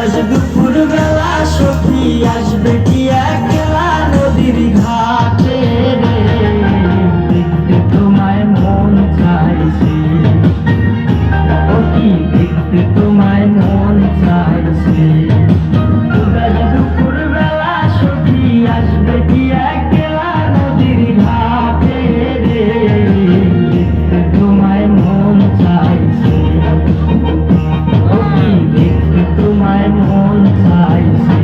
আজ দুপুর বেলা সখী আসবে কি একলা নদীর ঘাটে রে, দেখতে তোমায় মন চাইছে, ও কি দেখতে তোমায় মন চাইছে। আজ দুপুর বেলা সখী আসবে কি একলা নদীর ঘাটে রে, দেখতে তোমায় মন চাইছে, ও কি দেখতে তোমায় মন চাইছে।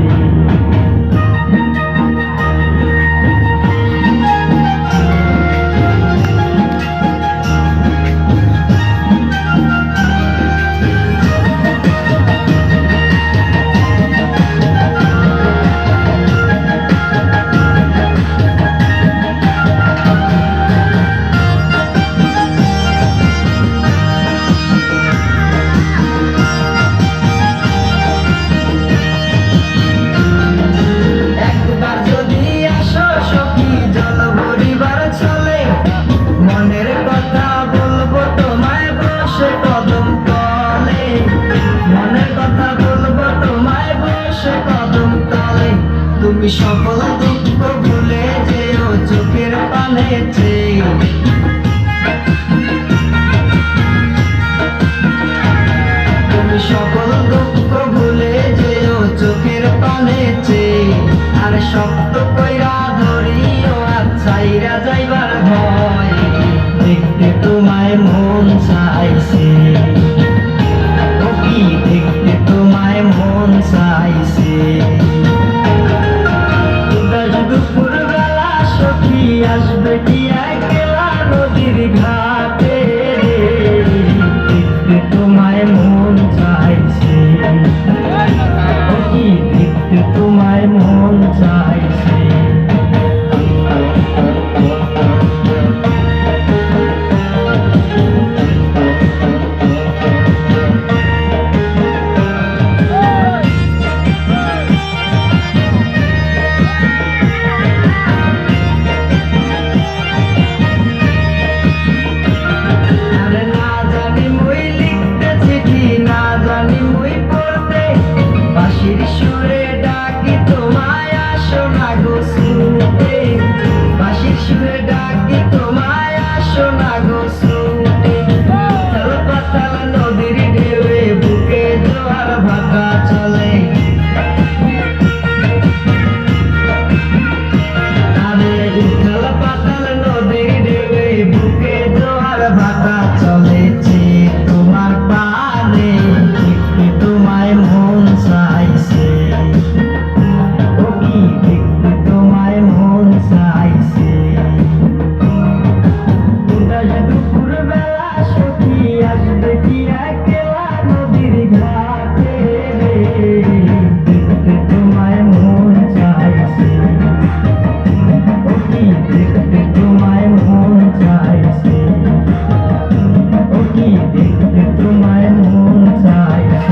তুমি সকল দুঃখ ভুলে যেও চোখের পানে চেয়ে, তুমি সকল দুঃখ ভুলে যেও চোখের পানে চেয়ে, আর শক্ত কইরা ধরিও আর চাইরা যাইবার ভয়, দেখতে তোমায় মন চাইছে, ও কি দেখতে তোমায় মন চাইছে। দুপুর বেলা সখী আসবে কি একলা নদীর ঘাটে রে, দেখতে তোমায় মন চাইছে, ও কি দেখতে তোমায় মন চাইছে। আসবে কি একলা নদীর ঘাটে রে।